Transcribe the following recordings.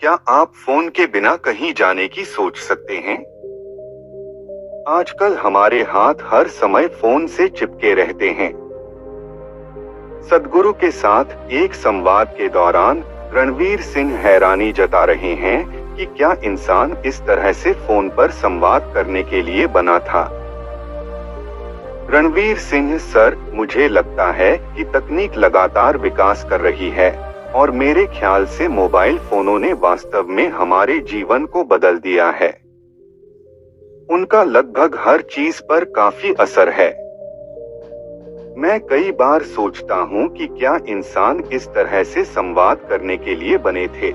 क्या आप फोन के बिना कहीं जाने की सोच सकते हैं? आजकल हमारे हाथ हर समय फोन से चिपके रहते हैं। सदगुरु के साथ एक संवाद के दौरान रणवीर सिंह हैरानी जता रहे हैं कि क्या इंसान इस तरह से फोन पर संवाद करने के लिए बना था। रणवीर सिंह सर, मुझे लगता है कि तकनीक लगातार विकास कर रही है और मेरे ख्याल से मोबाइल फोनों ने वास्तव में हमारे जीवन को बदल दिया है। उनका लगभग हर चीज पर काफी असर है। मैं कई बार सोचता हूँ कि क्या इंसान इस तरह से संवाद करने के लिए बने थे।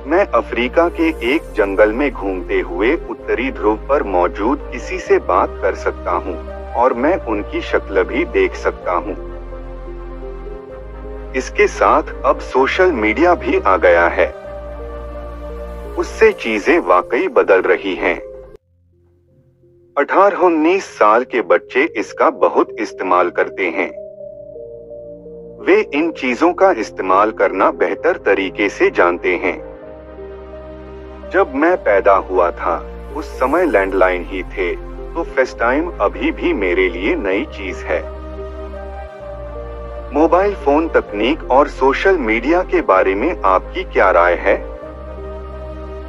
मैं अफ्रीका के एक जंगल में घूमते हुए उत्तरी ध्रुव पर मौजूद किसी से बात कर सकता हूँ और मैं उनकी शक्ल भी देख सकता हूँ। इसके साथ अब सोशल मीडिया भी आ गया है। उससे चीजें वाकई बदल रही हैं। 18-19 साल के बच्चे इसका बहुत इस्तेमाल करते हैं। वे इन चीजों का इस्तेमाल करना बेहतर तरीके से जानते हैं। जब मैं पैदा हुआ था उस समय लैंडलाइन ही थे, तो फेसटाइम अभी भी मेरे लिए नई चीज है। मोबाइल फोन तकनीक और सोशल मीडिया के बारे में आपकी क्या राय है?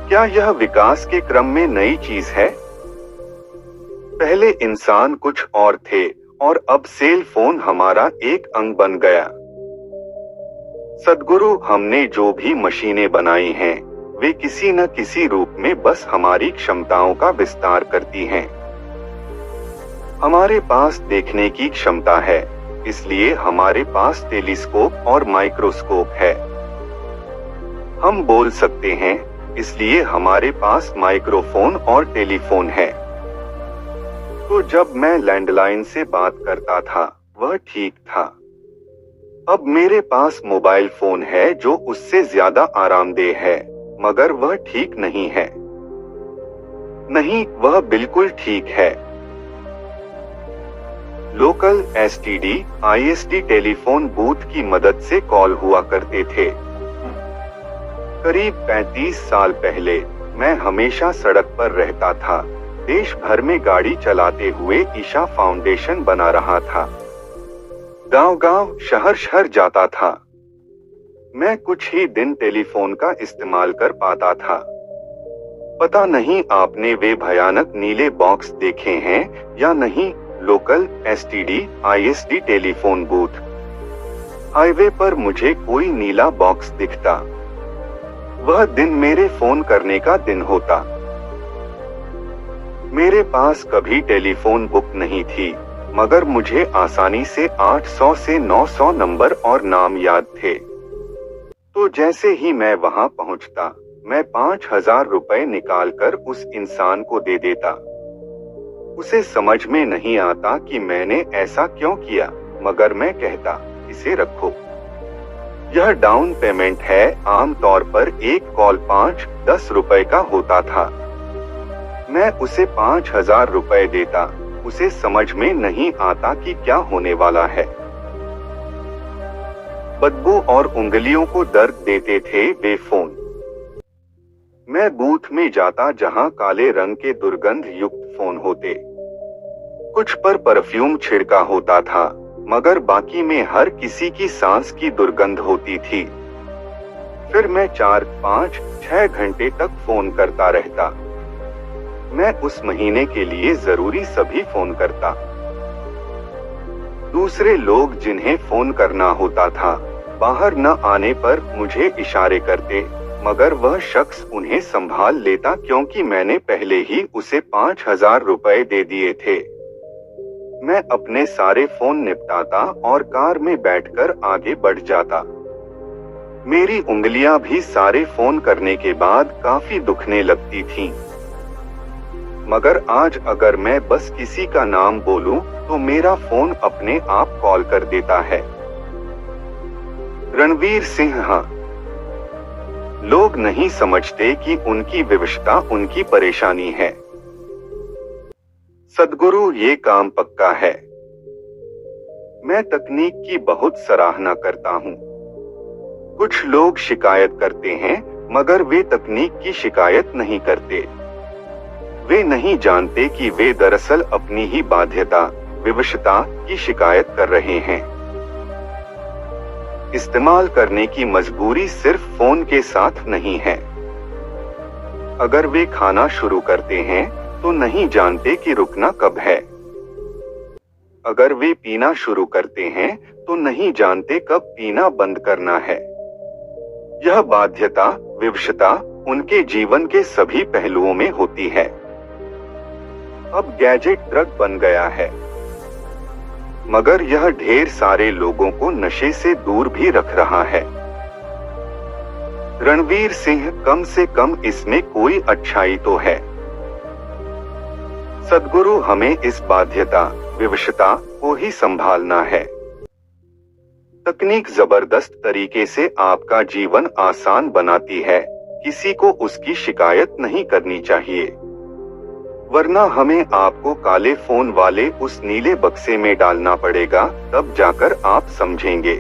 क्या यह विकास के क्रम में नई चीज है? पहले इंसान कुछ और थे और अब सेल फोन हमारा एक अंग बन गया। सदगुरु, हमने जो भी मशीनें बनाई हैं, वे किसी न किसी रूप में बस हमारी क्षमताओं का विस्तार करती हैं। हमारे पास देखने की क्षमता है, इसलिए हमारे पास टेलीस्कोप और माइक्रोस्कोप है। हम बोल सकते हैं, इसलिए हमारे पास माइक्रोफोन और टेलीफोन है। तो जब मैं लैंडलाइन से बात करता था, वह ठीक था। अब मेरे पास मोबाइल फोन है जो उससे ज्यादा आरामदेह है, मगर वह ठीक नहीं है। नहीं, वह बिल्कुल ठीक है। Local STD, ISD telephone booth की मदद से कॉल हुआ करते थे। करीब 35 साल पहले मैं हमेशा सड़क पर रहता था। देश भर में गाड़ी चलाते हुए ईशा फाउंडेशन बना रहा था। गांव-गांव, शहर-शहर जाता था। मैं कुछ ही दिन टेलीफोन का इस्तेमाल कर पाता था। पता नहीं आपने वे भयानक नीले बॉक्स देखे हैं या नहीं, local STD, ISD telephone booth. Highway पर मुझे कोई नीला बॉक्स दिखता, वह दिन मेरे फोन करने का दिन होता। मेरे पास कभी टेलीफोन बुक नहीं थी, मगर मुझे आसानी से 800 से 900 नंबर और नाम याद थे। तो जैसे ही मैं वहां पहुंचता, मैं 5000 रुपए निकालकर उस इंसान को दे देता। उसे समझ में नहीं आता कि मैंने ऐसा क्यों किया, मगर मैं कहता, इसे रखो। यह डाउन पेमेंट है। आमतौर पर एक कॉल 5-10 रुपए का होता था। मैं उसे 5000 रुपए देता। उसे समझ में नहीं आता कि क्या होने वाला है। बदबू और उंगलियों को दर्द देते थे वे फोन। मैं बूथ में जाता जहां काले रंग के दुर्गंध युक्त फोन होते। कुछ पर परफ्यूम छिड़का होता था, मगर बाकी में हर किसी की सांस की दुर्गंध होती थी। फिर मैं 4-5-6 घंटे तक फोन करता रहता। मैं उस महीने के लिए जरूरी सभी फोन करता। दूसरे लोग जिन्हें फोन करना होता था, बाहर न आने पर मुझे इशारे करते, मगर वह शख्स उन्हें संभाल लेता क्योंकि मैंने पहले ही उसे 5000 रुपए दे दिए थे। मैं अपने सारे फोन निपटाता और कार में बैठकर आगे बढ़ जाता। मेरी उंगलियां भी सारे फोन करने के बाद काफी दुखने लगती थीं। मगर आज अगर मैं बस किसी का नाम बोलूं, तो मेरा फोन अपने आप कॉल कर देता है। रणवीर सिंह, हाँ, लोग नहीं समझते कि उनकी विवशता उनकी परेशानी है। सदगुरु, ये काम पक्का है। मैं तकनीक की बहुत सराहना करता हूँ। कुछ लोग शिकायत करते हैं, मगर वे तकनीक की शिकायत नहीं करते। वे नहीं जानते कि वे दरअसल अपनी ही बाध्यता, विवशता की शिकायत कर रहे हैं। इस्तेमाल करने की मजबूरी सिर्फ फोन के साथ नहीं है। अगर वे खाना शुरू करते हैं तो नहीं जानते कि रुकना कब है। अगर वे पीना शुरू करते हैं तो नहीं जानते कब पीना बंद करना है। यह बाध्यता, विवशता उनके जीवन के सभी पहलुओं में होती है। अब गैजेट ड्रग बन गया है, मगर यह ढेर सारे लोगों को नशे से दूर भी रख रहा है। रणवीर सिंह, कम से कम इसमें कोई अच्छाई तो है। सद्गुरु, हमें इस बाध्यता, विवशता को ही संभालना है। तकनीक जबरदस्त तरीके से आपका जीवन आसान बनाती है, किसी को उसकी शिकायत नहीं करनी चाहिए, वरना हमें आपको काले फोन वाले उस नीले बक्से में डालना पड़ेगा, तब जाकर आप समझेंगे।